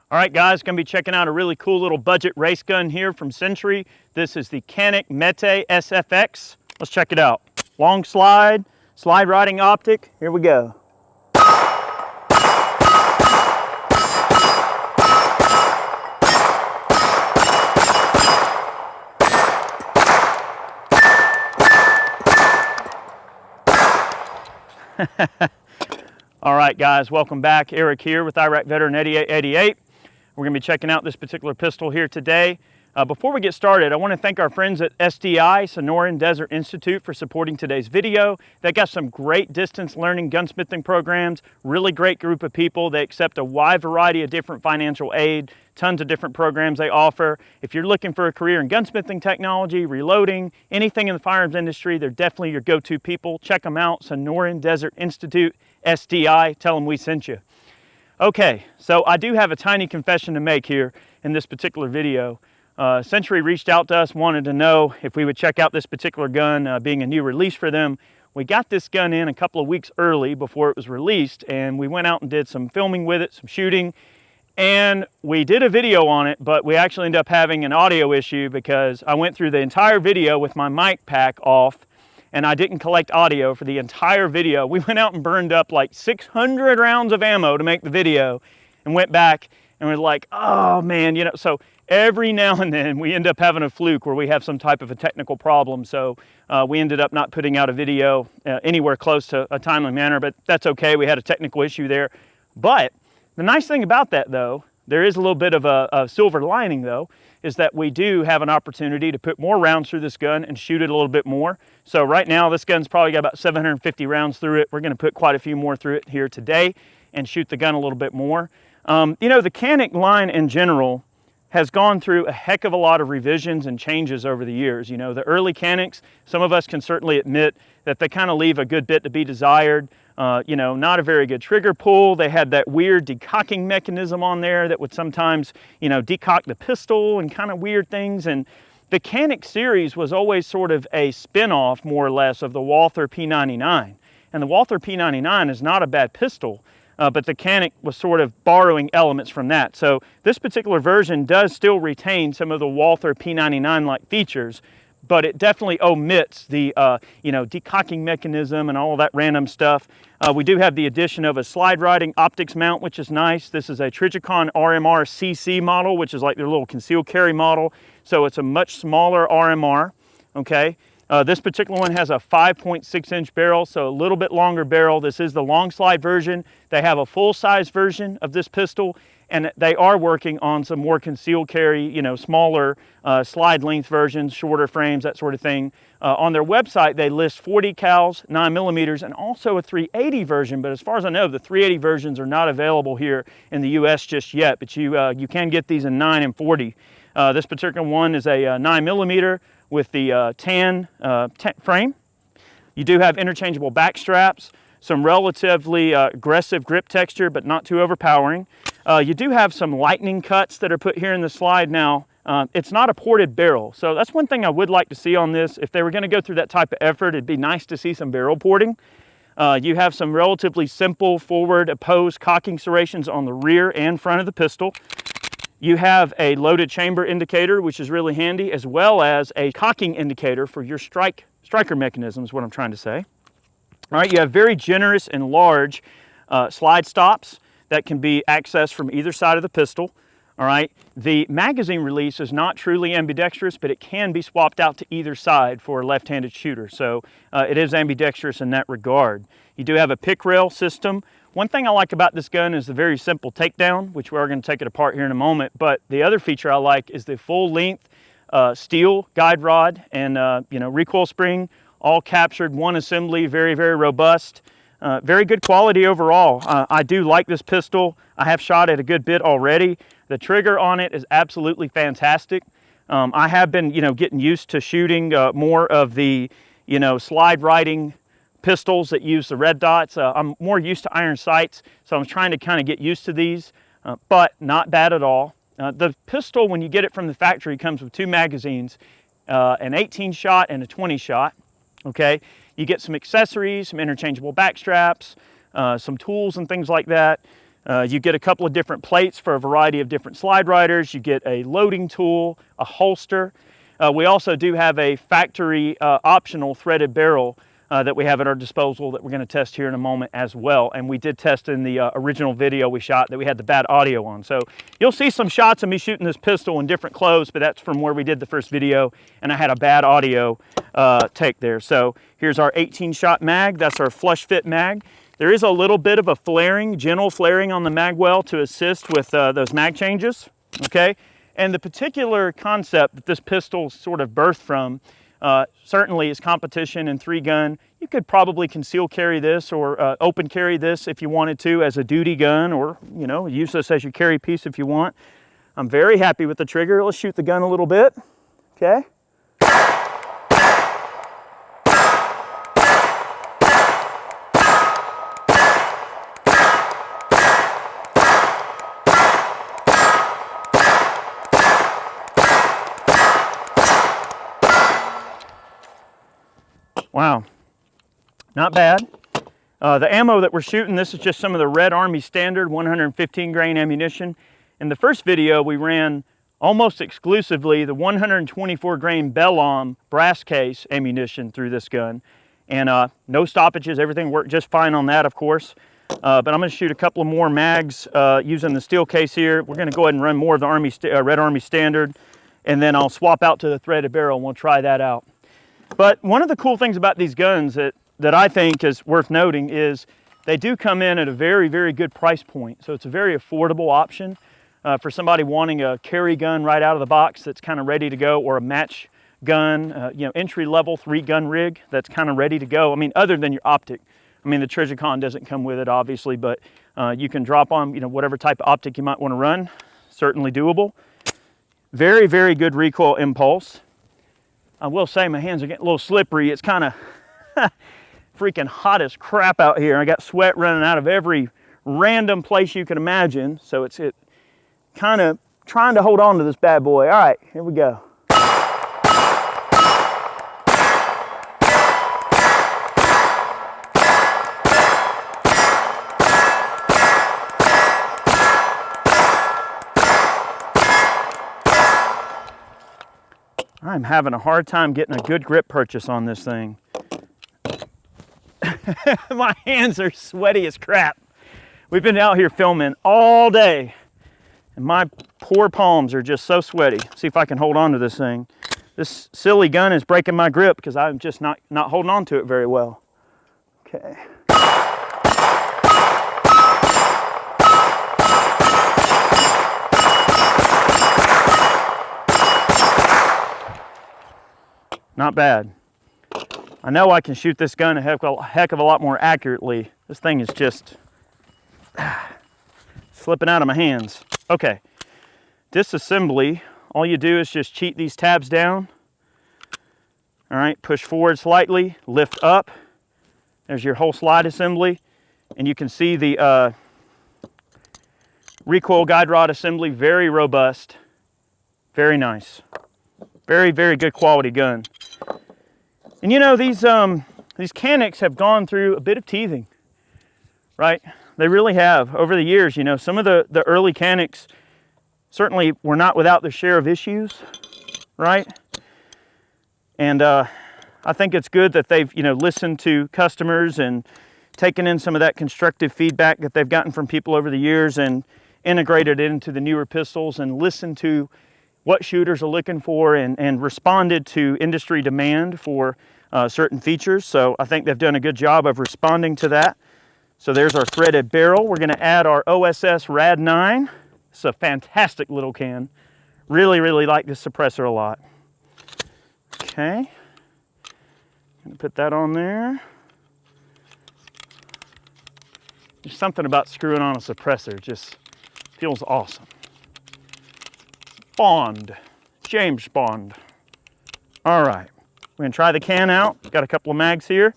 All right, guys, going to be checking out a really cool little budget race gun here from Century. This is the Canik METE SFx. Let's check it out. Long slide riding optic. Here we go. All right, guys, welcome back. Eric here with Iraq Veteran 8888. We're going to be checking out this particular pistol here today. Before we get started, I want to thank our friends at SDI, Sonoran Desert Institute, for supporting today's video. They got some great distance learning gunsmithing programs, really great group of people. They accept a wide variety of different financial aid, tons of different programs they offer. If you're looking for a career in gunsmithing technology, reloading, anything in the firearms industry, they're definitely your go-to people. Check them out, Sonoran Desert Institute, SDI. Tell them we sent you. Okay, so I do have a tiny confession to make here in this particular video. Century reached out to us, wanted to know if we would check out this particular gun, being a new release for them. We got this gun in a couple of weeks early before it was released, and we went out and did some filming with it, some shooting, and we did a video on it, but we actually ended up having an audio issue because I went through the entire video with my mic pack off, and I didn't collect audio for the entire video. We went out and burned up like 600 rounds of ammo to make the video and went back and we're like, oh man, so every now and then we end up having a fluke where we have some type of a technical problem. So we ended up not putting out a video anywhere close to a timely manner, but that's okay. We had a technical issue there. But the nice thing about that though, there is a little bit of a silver lining though, is that we do have an opportunity to put more rounds through this gun and shoot it a little bit more. So right now this gun's probably got about 750 rounds through it. We're going to put quite a few more through it here today and shoot the gun a little bit more. The Canik line in general has gone through a heck of a lot of revisions and changes over the years. The early Caniks, some of us can certainly admit that they kind of leave a good bit to be desired. Not a very good trigger pull. They had that weird decocking mechanism on there that would sometimes, decock the pistol and kind of weird things. And the Canik series was always sort of a spin-off, more or less, of the Walther P99. And the Walther P99 is not a bad pistol, but the Canik was sort of borrowing elements from that. So this particular version does still retain some of the Walther P99-like features, but it definitely omits the decocking mechanism and all of that random stuff. We do have the addition of a slide riding optics mount, which is nice. This is a Trijicon RMR CC model, which is like their little concealed carry model. So it's a much smaller RMR, okay? This particular one has a 5.6-inch barrel, so a little bit longer barrel. This is the long slide version. They have a full-size version of this pistol, and they are working on some more concealed carry, smaller slide length versions, shorter frames, that sort of thing. On their website, they list 40 cals, 9mm, and also a 380 version, but as far as I know, the 380 versions are not available here in the US just yet, but you can get these in 9 and 40. This particular one is a 9mm with the tan frame. You do have interchangeable back straps, some relatively aggressive grip texture, but not too overpowering. You do have some lightning cuts that are put here in the slide. Now, it's not a ported barrel, so that's one thing I would like to see on this. If they were going to go through that type of effort, it'd be nice to see some barrel porting. You have some relatively simple forward opposed cocking serrations on the rear and front of the pistol. You have a loaded chamber indicator, which is really handy, as well as a cocking indicator for your striker mechanism, is what I'm trying to say. All right, you have very generous and large slide stops that can be accessed from either side of the pistol. All right, the magazine release is not truly ambidextrous, but it can be swapped out to either side for a left-handed shooter. So it is ambidextrous in that regard. You do have a pick rail system. One thing I like about this gun is the very simple takedown, which we are going to take it apart here in a moment. But the other feature I like is the full-length steel guide rod and recoil spring, all captured, one assembly, very, very robust. Very good quality overall. I do like this pistol. I have shot it a good bit already. The trigger on it is absolutely fantastic. I have been, getting used to shooting more of the, slide riding pistols that use the red dots. I'm more used to iron sights, so I'm trying to kind of get used to these, but not bad at all. The pistol, when you get it from the factory, comes with 2 magazines, an 18-shot and a 20-shot, okay? You get some accessories, some interchangeable back straps, some tools and things like that. You get a couple of different plates for a variety of different slide riders. You get a loading tool, a holster. We also do have a factory optional threaded barrel that we have at our disposal that we're going to test here in a moment as well. And we did test in the original video we shot that we had the bad audio on. So you'll see some shots of me shooting this pistol in different clothes, but that's from where we did the first video and I had a bad audio take there. So here's our 18-shot mag. That's our flush fit mag. There is a little bit of a flaring, gentle flaring on the mag well to assist with those mag changes, okay? And the particular concept that this pistol sort of birthed from certainly is competition in 3-gun. You could probably conceal carry this or open carry this if you wanted to as a duty gun, or, you know, use this as your carry piece if you want. I'm very happy with the trigger. Let's shoot the gun a little bit, okay? Wow, not bad. The ammo that we're shooting, this is just some of the Red Army standard 115 grain ammunition. In the first video, we ran almost exclusively the 124 grain Bellom brass case ammunition through this gun. And no stoppages, everything worked just fine on that, of course. But I'm gonna shoot a couple of more mags using the steel case here. We're gonna go ahead and run more of the Red Army standard, and then I'll swap out to the threaded barrel and we'll try that out. But one of the cool things about these guns that I think is worth noting is they do come in at a very, very good price point. So it's a very affordable option for somebody wanting a carry gun right out of the box that's kind of ready to go, or a match gun, you know, entry-level 3-gun rig that's kind of ready to go. I mean, other than your optic. I mean, the Trijicon doesn't come with it, obviously, but you can drop on, you know, whatever type of optic you might want to run. Certainly doable. Very, very good recoil impulse. I will say my hands are getting a little slippery. It's kind of freaking hot as crap out here. I got sweat running out of every random place you can imagine. So it's kind of trying to hold on to this bad boy. All right, here we go. I'm having a hard time getting a good grip purchase on this thing. My hands are sweaty as crap. We've been out here filming all day and my poor palms are just so sweaty. See if I can hold on to this thing. This silly gun is breaking my grip because I'm just not holding on to it very well. Okay. Not bad. I know I can shoot this gun a heck of a lot more accurately. This thing is just slipping out of my hands. Okay, disassembly, all you do is just cheat these tabs down. All right, push forward slightly, lift up. There's your whole slide assembly. And you can see the recoil guide rod assembly, very robust, very nice. Very, very good quality gun. And you know, these Caniks have gone through a bit of teething, right? They really have. Over the years, you know, some of the early Caniks certainly were not without their share of issues, right? And I think it's good that they've, you know, listened to customers and taken in some of that constructive feedback that they've gotten from people over the years and integrated it into the newer pistols and listened to what shooters are looking for and responded to industry demand for certain features. So I think they've done a good job of responding to that. So there's our threaded barrel. We're gonna add our OSS Rad 9. It's a fantastic little can. Really, really like this suppressor a lot. Okay, gonna put that on there. There's something about screwing on a suppressor, just feels awesome. Bond, James Bond. All right, we're gonna try the can out. Got a couple of mags here.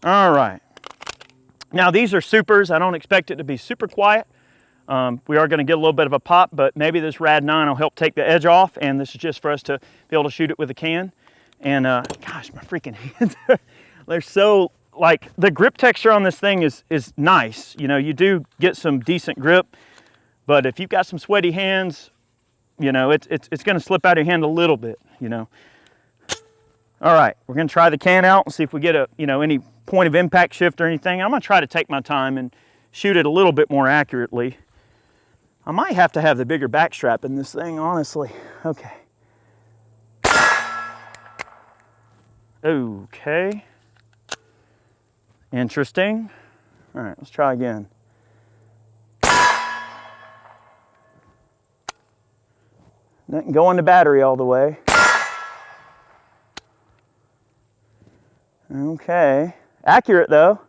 All right. Now these are supers. I don't expect it to be super quiet. We are gonna get a little bit of a pop, but maybe this Rad 9 will help take the edge off, and this is just for us to be able to shoot it with a can. And gosh, my freaking hands, they're so like the grip texture on this thing is nice. You know, you do get some decent grip, but if you've got some sweaty hands, you know, it's going to slip out of your hand a little bit, you know. All right, we're going to try the can out and see if we get a, you know, any point of impact shift or anything. I'm going to try to take my time and shoot it a little bit more accurately. I might have to have the bigger back strap in this thing, honestly. Okay. Okay. Interesting. All right, let's try again. Didn't go on the battery all the way. Okay. Accurate though.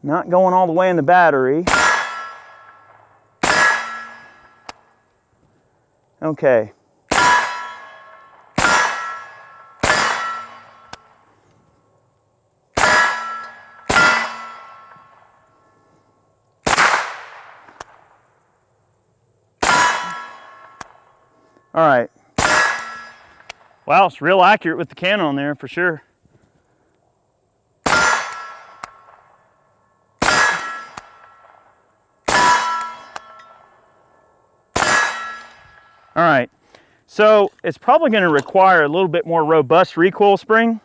Not going all the way in the battery. Okay. All right. Wow, it's real accurate with the can on there for sure. All right, so it's probably going to require a little bit more robust recoil spring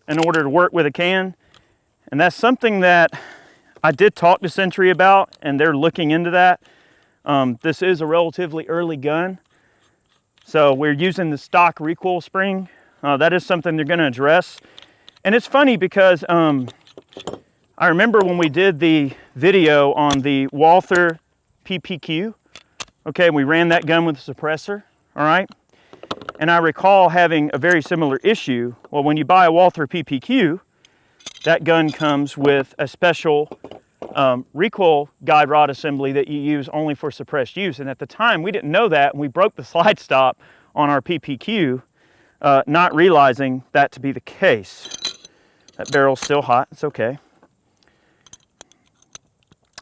in order to work with a can. And that's something that I did talk to Century about, and they're looking into that. This is a relatively early gun, so we're using the stock recoil spring. That is something they're going to address. And it's funny because I remember when we did the video on the Walther PPQ, okay, we ran that gun with a suppressor, all right? And I recall having a very similar issue. Well, when you buy a Walther PPQ, that gun comes with a special recoil guide rod assembly that you use only for suppressed use. And at the time, we didn't know that, and we broke the slide stop on our PPQ, not realizing that to be the case. That barrel's still hot, it's okay.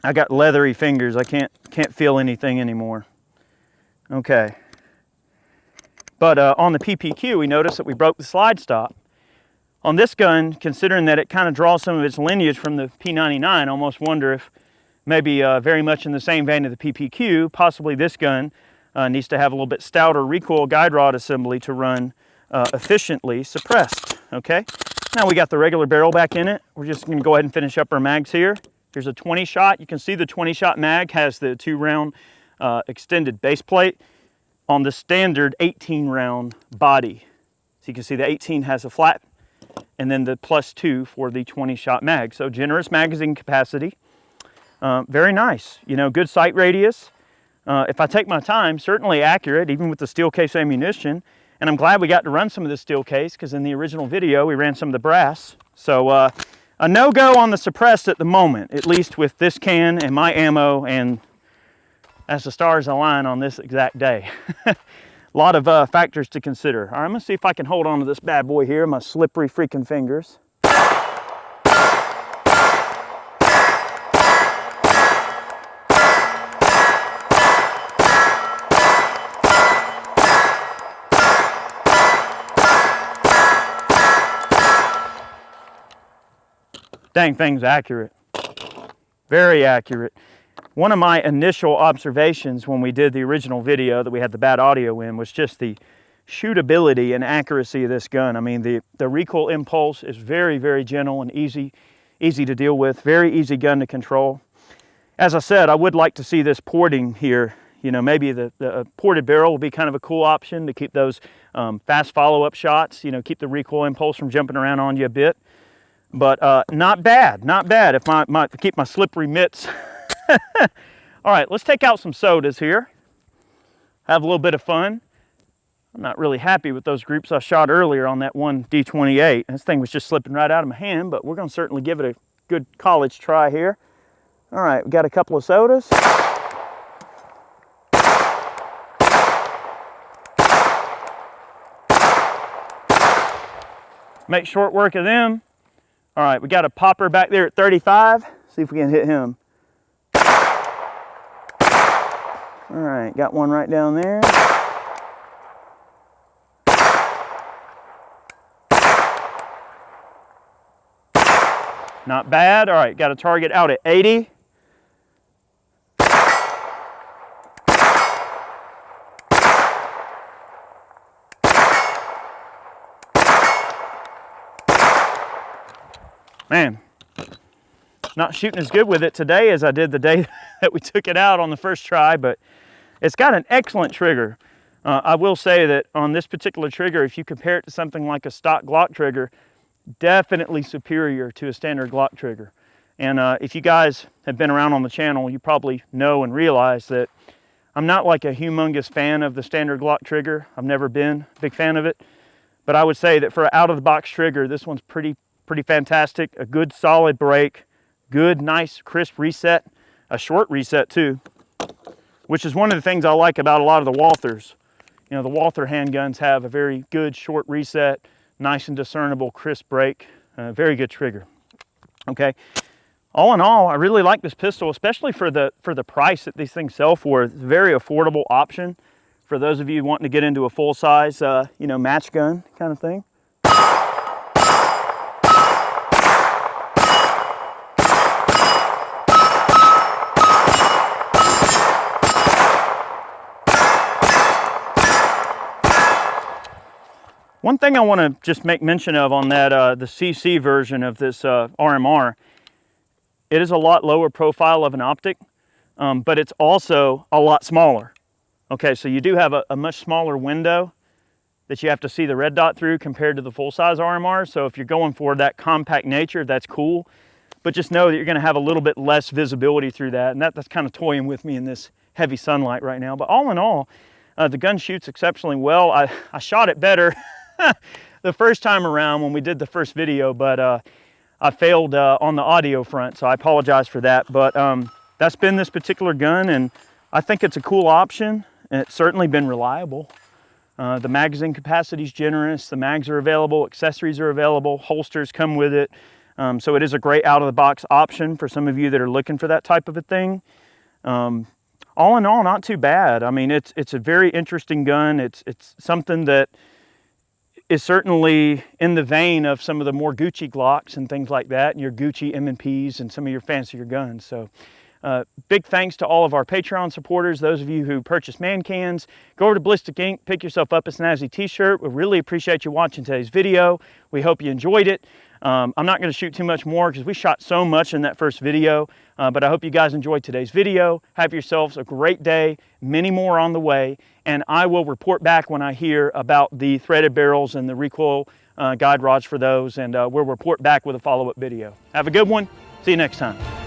I got leathery fingers, I can't feel anything anymore. Okay. But on the PPQ, we noticed that we broke the slide stop. On this gun, considering that it kind of draws some of its lineage from the P99, I almost wonder if maybe very much in the same vein of the PPQ, possibly this gun needs to have a little bit stouter recoil guide rod assembly to run efficiently suppressed, okay? Now we got the regular barrel back in it. We're just gonna go ahead and finish up our mags here. Here's a 20 shot. You can see the 20 shot mag has the 2-round extended base plate on the standard 18 round body. So you can see the 18 has a flat and then the +2 for the 20 shot mag. So generous magazine capacity. Very nice, you know, good sight radius. If I take my time, certainly accurate, even with the steel case ammunition. And I'm glad we got to run some of the steel case because in the original video, we ran some of the brass. So a no-go on the suppressed at the moment, at least with this can and my ammo and as the stars align on this exact day. A lot of factors to consider. All right, I'm gonna see if I can hold on to this bad boy here, my slippery freaking fingers. Dang thing's accurate. Very accurate. One of my initial observations when we did the original video that we had the bad audio in was just the shootability and accuracy of this gun. I mean, the recoil impulse is very, very gentle and easy to deal with. Very easy gun to control. As I said, I would like to see this porting here. You know, maybe the ported barrel will be kind of a cool option to keep those fast follow-up shots, you know, keep the recoil impulse from jumping around on you a bit. But not bad, not bad if I keep my slippery mitts. All right, let's take out some sodas here. Have a little bit of fun. I'm not really happy with those groups I shot earlier on that one D28. This thing was just slipping right out of my hand, but we're gonna certainly give it a good college try here. All right, we got a couple of sodas. Make short work of them. All right, we got a popper back there at 35. See if we can hit him. All right, got one right down there. Not bad. All right, got a target out at 80. Man, not shooting as good with it today as I did the day that we took it out on the first try, but it's got an excellent trigger. I will say that on this particular trigger, if you compare it to something like a stock Glock trigger, definitely superior to a standard Glock trigger. And if you guys have been around on the channel, you probably know and realize that I'm not like a humongous fan of the standard Glock trigger. I've never been a big fan of it. But I would say that for an out-of-the-box trigger, this one's pretty fantastic. A good solid break, good nice crisp reset, a short reset too, which is one of the things I like about a lot of the Walthers. You know, the Walther handguns have a very good short reset, nice and discernible crisp break, very good trigger. Okay, all in all, I really like this pistol, especially for the price that these things sell for. It's a very affordable option for those of you wanting to get into a full-size, you know, match gun kind of thing. One thing I want to just make mention of on that, the CC version of this RMR, it is a lot lower profile of an optic, but it's also a lot smaller. Okay, so you do have a much smaller window that you have to see the red dot through compared to the full-size RMR. So if you're going for that compact nature, that's cool. But just know that you're going to have a little bit less visibility through that, and that's kind of toying with me in this heavy sunlight right now. But all in all, the gun shoots exceptionally well. I shot it better the first time around when we did the first video, but I failed on the audio front, so I apologize for that. But that's been this particular gun, and I think it's a cool option, and it's certainly been reliable. The magazine capacity is generous, the mags are available, accessories are available, holsters come with it. So it is a great out-of-the-box option for some of you that are looking for that type of a thing. All in all, not too bad. I mean, it's a very interesting gun. It's something that is certainly in the vein of some of the more Gucci Glocks and things like that, and your Gucci M&Ps and some of your fancier guns. So big thanks to all of our Patreon supporters, those of you who purchase man cans. Go over to Ballistic Ink, pick yourself up a snazzy t-shirt. We really appreciate you watching today's video. We hope you enjoyed it. I'm not going to shoot too much more because we shot so much in that first video, but I hope you guys enjoyed today's video. Have yourselves a great day, many more on the way, and I will report back when I hear about the threaded barrels and the recoil guide rods for those, and we'll report back with a follow-up video. Have a good one. See you next time.